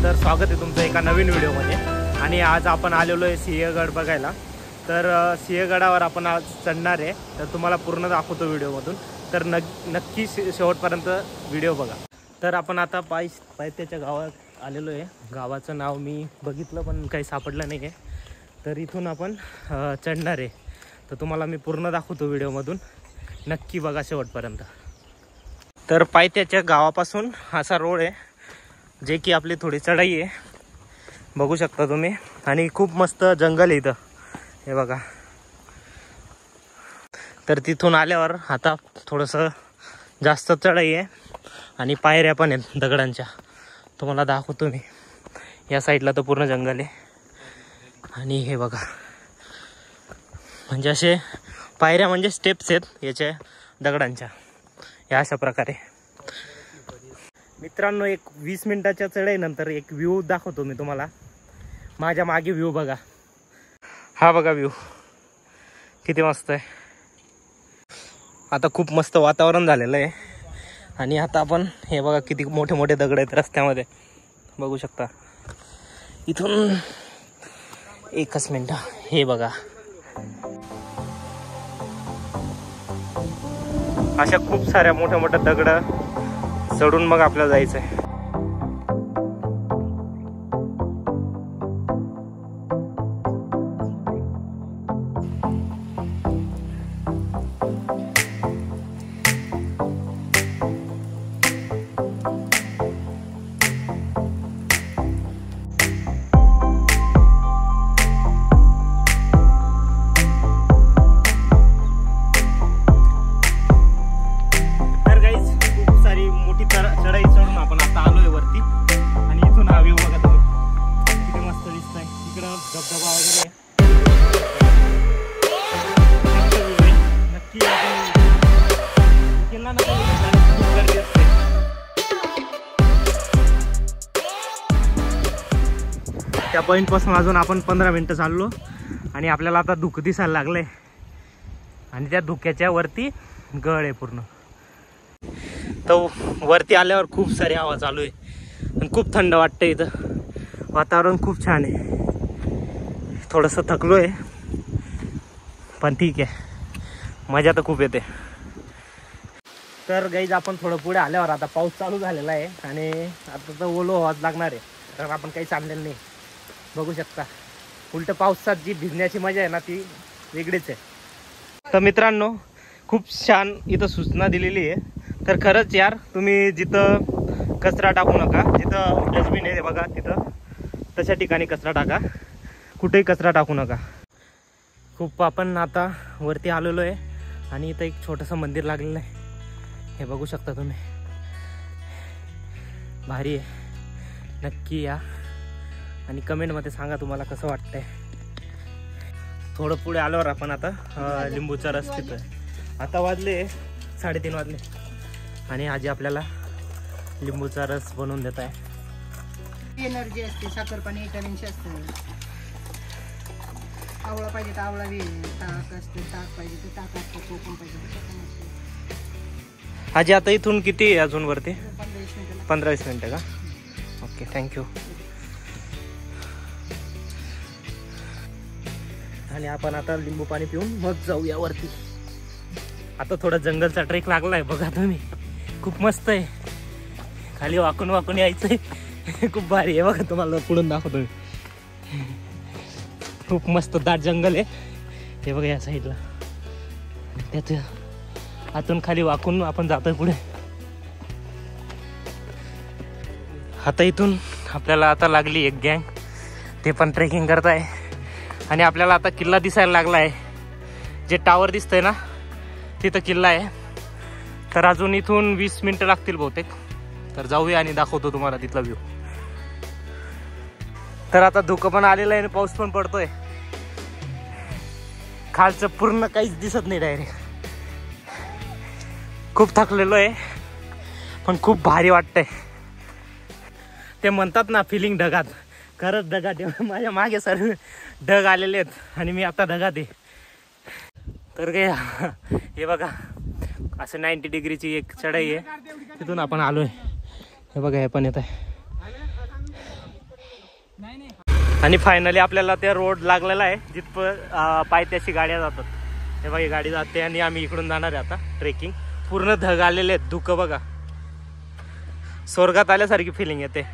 तर स्वागत आहे तुमचं एका नवीन व्हिडिओमध्ये। आणि आज आपण आलेलो आहे सिंहगड बघायला। तर सिंहगडावर आपण आज चढणार आहे, तर तुम्हाला पूर्ण दाखवतो व्हिडिओमधून। तर नक्की शेवटपर्यंत व्हिडिओ बघा। तर आपण आता पायथ्याच्या गावात आलेलो आहे। गावाचं नाव मी बघितलं पण काही सापडलं नाही आहे। तर इथून आपण चढणार आहे, तर तुम्हाला मी पूर्ण दाखवतो व्हिडिओमधून, नक्की बघा शेवटपर्यंत। तर पायथ्याच्या गावापासून असा रोड आहे, जे की आपली थोडी चढाई आहे, बघू शकता तुम्ही। आणि खूप मस्त जंगल आहे इथं, हे बघा। तर तिथून आल्यावर आता थोडंसं जास्त चढाई आहे आणि पायऱ्या पण आहेत दगडांच्या, तुम्हाला दाखवतो मी। या साईडला तर पूर्ण जंगल आहे आणि हे बघा, म्हणजे असे पायऱ्या म्हणजे स्टेप्स आहेत याच्या दगडांच्या, या अशा प्रकारे। मित्रांनो, एक 20 मिनिटाच्या चढाईनंतर एक व्ह्यू दाखवतो मी तुम्हाला। माझ्या मागे व्ह्यू बघा, हा बघा व्ह्यू किती मस्त आहे। आता खूप मस्त वातावरण झालेलं आहे आणि आता आपण हे बघा किती मोठे मोठे दगड आहेत रस्त्यामध्ये, बघू शकता। इथून एकच मिनिट, हे बघा, अशा खूप साऱ्या मोठ्या मोठ्या दगड चढून मग आपल्याला जायचं आहे। चढाई चढून आपण आता आलोय वरती आणि इथून हा व्ह्यू बघा तुम्ही, किती मस्त दिसतंय। इकडं धबधबा वगैरे नक्की केला ना, खूप गर्दी असते। त्या पॉइंट पासून अजून आपण 15 मिनिटं चाललो आणि आपल्याला आता धुकं दिसायला लागलंय आणि त्या धुक्याच्या वरती गड आहे पूर्ण। तर वरती आल्यावर खूप सारी हवा चालू आहे आणि खूप थंड वाटतं इथं, वातावरण खूप छान आहे। थोडंसं थकलो आहे पण ठीक आहे, मजा तर खूप येते। तर गाईज, आपण थोडं पुढे आल्यावर आता पाऊस चालू झालेला आहे आणि आता तर ओलो आवाज लागणार आहे, तर आपण काही चाललेलं नाही, बघू शकता। उलट पावसात जी भिजण्याची मजा आहे ना, ती वेगळीच आहे। तर मित्रांनो, खूप छान इथं सूचना दिलेली आहे। तर खरंच यार, तुम्ही जिथं कचरा टाकू नका, जिथं डस्टबिन आहे बघा तिथं, तशा ठिकाणी कचरा टाका, कुठेही कचरा टाकू नका। खूप आपण आता वरती आलेलो आहे आणि इथं एक छोटंसं मंदिर लागलेलं आहे, हे बघू शकता तुम्ही, भारी आहे। नक्की या आणि कमेंटमध्ये सांगा तुम्हाला कसं वाटतंय। थोडं पुढे आल्यावर आपण आता लिंबूचा रस पितोय। आता वाजले 3:30 वाजले आणि आजी आपल्याला लिंबूचा रस बनवून देत आहे। एनर्जी असते, साखर पाणी विटामिन असते, आवळा पाहिजे तर आवळा बी, ताक असते, ताक पाहिजे तर ताक असतं, कोकम पाहिजे। आजी आता इथून किती आहे अजून वरती? 15-20 मिनिटं। 15-20 मिनिटं का? Okay, thank you. आणि आपण आता लिंबू पाणी पिऊन मग जाऊया वरती। आता थोडा जंगलचा ट्रेक लागलाय बघा तुम्ही, खूप मस्त आहे। खाली वाकून वाकून यायचंय, खूप भारी आहे बघा, तुम्हाला पुढून दाखवतो मी। खूप मस्त दाट जंगल आहे हे बघा या साईडला, त्याच्या आतून खाली वाकून आपण जातोय पुढे। आता इथून आपल्याला आता लागली एक गँग, ते पण ट्रेकिंग करताय आणि आपल्याला आता किल्ला दिसायला लागला आहे। जे टावर दिसतंय ना, तिथं किल्ला आहे। तर अजून इथून 20 मिनिटं लागतील बहुतेक, तर जाऊया आणि दाखवतो तुम्हाला तिथला व्ह्यू। तर आता धुकं पण आलेलं आहे आणि पाऊस पण पडतोय, खालचं पूर्ण काहीच दिसत नाही डायरेक्ट। खूप थकलेलो आहे पण खूप भारी वाटतंय। ते म्हणतात ना, फिलिंग ढगात, खरंच ढगात आहे। माझ्या मागे सर्व ढग आलेले आहेत आणि मी आता ढगात आहे। तर काय, हे बघा, असं 90 डिग्रीची एक चढाई आहे, तिथून आपण आलोय। हे बघा, हे पण येत आहे, आणि फायनली आपल्याला त्या रोड लागलेला आहे जिथं पायथ्याशी गाड्या जातात. हे बघा ही गाडी जाते आणि आम्ही इकडून जाणार आहे आता ट्रेकिंग. पूर्ण धग आलेले आहेत, धुकं बघा, स्वर्गात आल्यासारखी फिलिंग येते.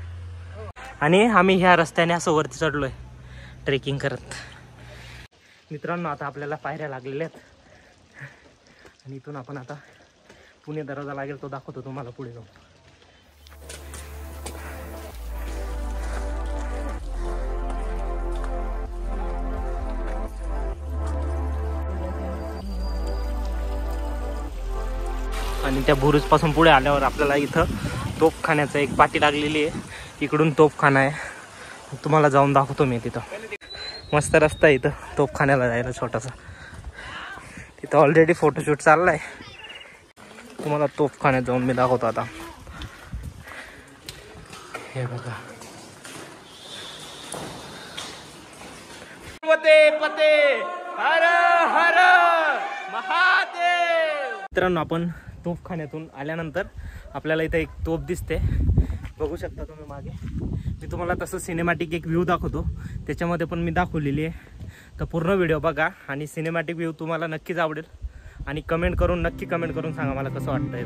आणि आम्ही ह्या रस्त्याने असं वरती चढलोय ट्रेकिंग करत. मित्रांनो आता आपल्याला पायऱ्या लागलेल्या आहेत आणि इथून आपण आता पुणे दरवाजा लागेल तो दाखवतो तुम्हाला पुढे जाऊन. आणि त्या बुरुज पासून पुढे आल्यावर आपल्याला इथं तोफखान्याचं एक पाटी लागलेली आहे. इकडून तोफखाना आहे, तुम्हाला जाऊन दाखवतो मी. तिथं मस्त रस्ता आहे इथं तोफखान्याला जायला छोटासा. तिथं ऑलरेडी फोटोशूट चाललाय, तुम्हाला तोफखान्यात जाऊन मी दाखवतो आता. हे बघा पते हर हर महादेव. मित्रांनो आपण तोफखान्यातून आल्यानंतर आपल्याला इथं एक तोफ दिसते, बघू शकता तुम्ही मागे. मी तुम्हाला तसं सिनेमॅटिक एक व्ह्यू दाखवतो, त्याच्यामध्ये पण मी दाखवलेली आहे. तर पूर्ण व्हिडिओ बघा आणि सिनेमॅटिक व्ह्यू तुम्हाला नक्कीच आवडेल. आणि नक्की कमेंट करून सांगा मला कसं वाटतंय.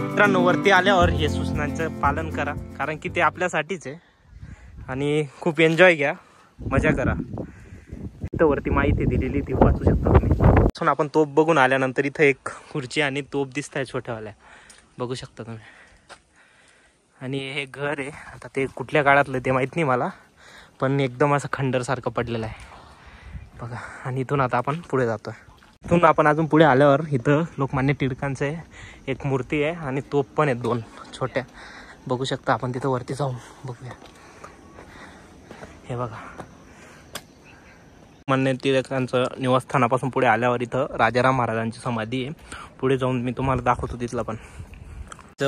मित्रांनो वरती आल्यावर हे सूचनांचं पालन करा, कारण की ते आपल्यासाठीच आहे. आणि खूप एन्जॉय घ्या, मजा करा. इथं वरती माहिती दिलेली ती वाचू शकता तुम्ही. आपण तोफ बघून आल्यानंतर इथं एक खुर्ची आणि तोफ दिसत आहे छोट्यावाल्या, बघू शकता तुम्ही. आणि हे घर आहे, आता ते कुठल्या काळातलं ते माहीत नाही मला, पण एकदम असं खंडरसारखं पडलेलं आहे बघा. आणि इथून आता आपण पुढे जातोय. इथून आपण अजून पुढे आल्यावर इथं लोकमान्य टिळकांचं एक मूर्ती आहे आणि तोफ पण आहेत 2 छोट्या, बघू शकता. आपण तिथं वरती जाऊन बघूया. हे बघा लोकमान्य टिळकांचं निवासस्थानापासून पुढे आल्यावर इथं राजाराम महाराजांची समाधी आहे. पुढे जाऊन मी तुम्हाला दाखवतो तिथलं पण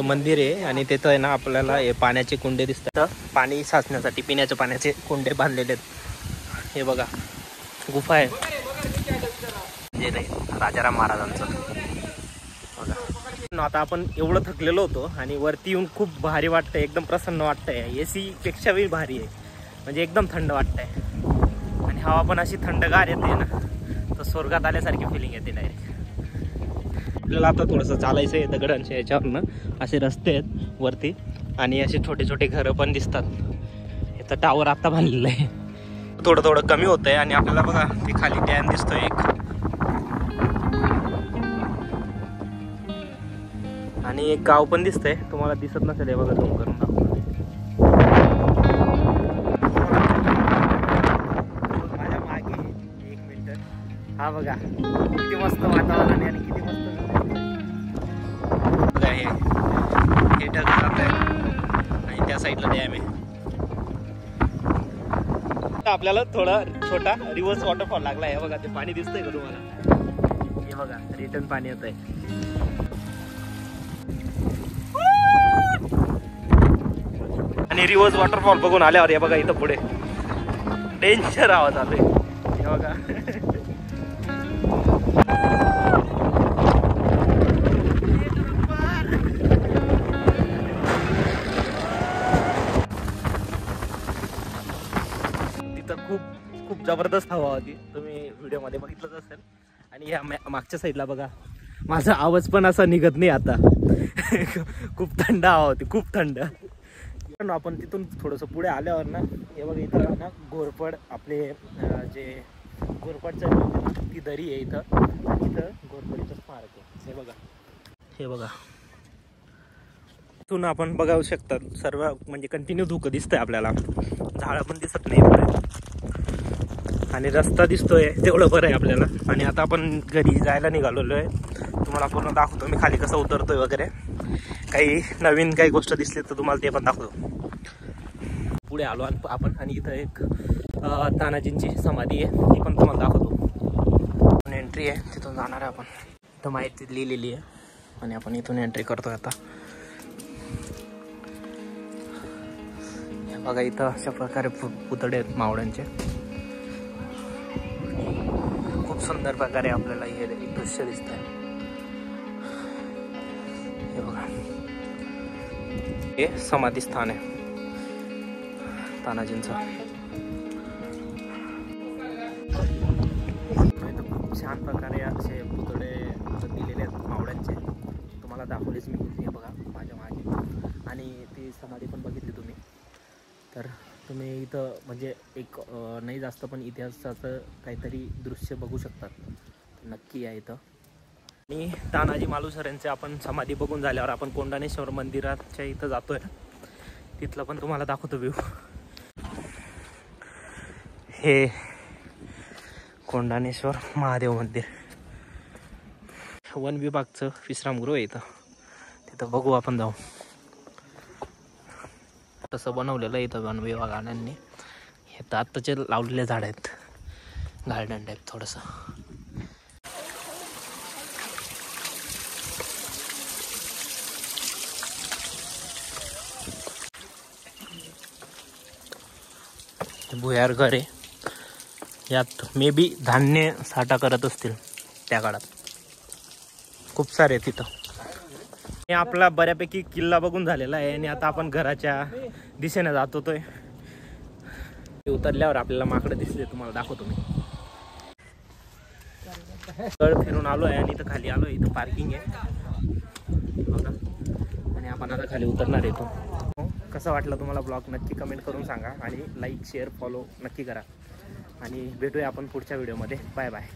मंदिर आहे. आणि तिथं आहे ना आपल्याला हे पाण्याचे कुंडे दिसतात, पाणी साचण्यासाठी पिण्याच्या पाण्याचे कुंडे बांधलेले आहेत. हे बघा गुफा आहे राजाराम महाराजांचं बघा. आता आपण एवढं थकलेलो होतो आणि वरती येऊन खूप भारी वाटतंय, एकदम प्रसन्न वाटतंय. AC पेक्षाही भारी आहे, म्हणजे एकदम थंड वाटतंय. आणि हवा पण अशी थंडगार येते ना, तर स्वर्गात आल्यासारखी फिलिंग येते डायरेक्ट. आपल्याला आता थोडंसं चालायचं आहे दगडांच्या याच्यावरनं. असे रस्ते आहेत वरती आणि असे छोटे छोटे घरं पण दिसतात. इथं टावर आता बांधलेलं आहे, थोडं थोडं कमी होत आहे. आणि आपल्याला बघा ते खाली डॅम दिसतोय एक, आणि एक गाव पण दिसतंय, तुम्हाला दिसत नसेल. हे बघा झूम करून माझ्या मागे 1 मिनिट. हा बघा किती मस्त वातावरण आहे आणि किती मस्त बघा. हे ढग जात आहे आणि त्या साईडला डॅम आहे. आपल्याला थोडा छोटा रिव्हर्स वॉटरफॉल लागला आहे बघा. ते पाणी दिसतंय का तुम्हाला? हे बघा रिटर्न पाणी येत आहे. आणि रिव्हर्स वॉटरफॉल बघून आल्यावर हे बघा इथं पुढे डेंजर आवाज आलोय. हे बघा तिथं खूप जबरदस्त हवा होती, तुम्ही व्हिडिओमध्ये बघितलंच असेल. आणि ह्या मागच्या साईडला बघा माझा आवाज पण असा निघत नाही आता. खूप थंड हवा होती, खूप थंड. आपण तिथून थोडंसं पुढे आल्यावर ना हे बघा इथं ना घोरपड आपले जे घोरपडचं ती दरी आहे इथं. आणि इथं घोरपडीचं स्मारक आहे. हे बघा इथून आपण बघू शकता सर्व म्हणजे कंटिन्यू धुकं दिसतंय आपल्याला, झाडं पण दिसत नाही पुढे आणि रस्ता दिसतोय, तेवढं बरं आहे आपल्याला. आणि आता आपण घरी जायला निघालेलो आहे, तुम्हाला पूर्ण दाखवतो मी खाली कसं उतरतोय वगैरे. काही नवीन काही गोष्ट दिसली तर तुम्हाला ते पण दाखवतो. पुढे आलो आपण आणि इथं एक तानाजींची समाधी आहे, ती पण तुम्हाला दाखवतो. एंट्री आहे, तिथून जाणार आहे आपण. इथं माहिती लिहिलेली आहे आणि आपण इथून एंट्री करतोय आता. बघा इथं अशा प्रकारे पुतळे आहेत मावळ्यांचे. खूप सुंदर प्रकारे आपल्याला हे दृश्य दिसत आहे. हे बघा, हे समाधी स्थान आहे तानाजींचं. खूप छान प्रकारे असे पुतळे दिलेले आहेत मावळ्यांचे. तुम्हाला दाखवलेच मी, हे बघा माझ्या मागे. आणि ती समाधी पण बघितली तुम्ही. तर तुम्ही इथं म्हणजे एक नाही जास्त पण इतिहासाचं काहीतरी दृश्य बघू शकतात. नक्की या इथं. आणि तानाजी मालुसरे यांचे आपण समाधी बघून झाल्यावर आपण कोंडाणेश्वर मंदिराच्या इथं जातोय. तिथलं पण तुम्हाला दाखवतो व्ह्यू. हे कोंडाणेश्वर महादेव मंदिर, वन विभागचं विश्रामगृह आहे इथं. तिथं बघू आपण जाऊ. तसं बनवलेलं आहे इथं वन विभागाने. हे तर आत्ताचे लावलेले झाड आहेत, गार्डन टाईप थोडंसं. भुयार घर आहे, यात मे बी धान्य साठा करत असतील त्या काळात. खूप सारे तिथं. हे आपला बऱ्यापैकी किल्ला बघून झालेला आहे आणि आता आपण घराच्या दिशेने जात होतोय. उतरल्यावर आपल्याला माकडं दिसले, तुम्हाला दाखवतो मी. तळ फिरून आलो आहे आणि इथं खाली आलो आहे. इथं पार्किंग आहे बघा. आणि आपण आता खाली उतरणार येतो. कसं वाटलं तुम्हाला ब्लॉग नक्की कमेंट करून सांगा आणि लाईक शेअर फॉलो नक्की करा. आणि भेटूया आपण पुढच्या व्हिडिओमध्ये. Bye bye.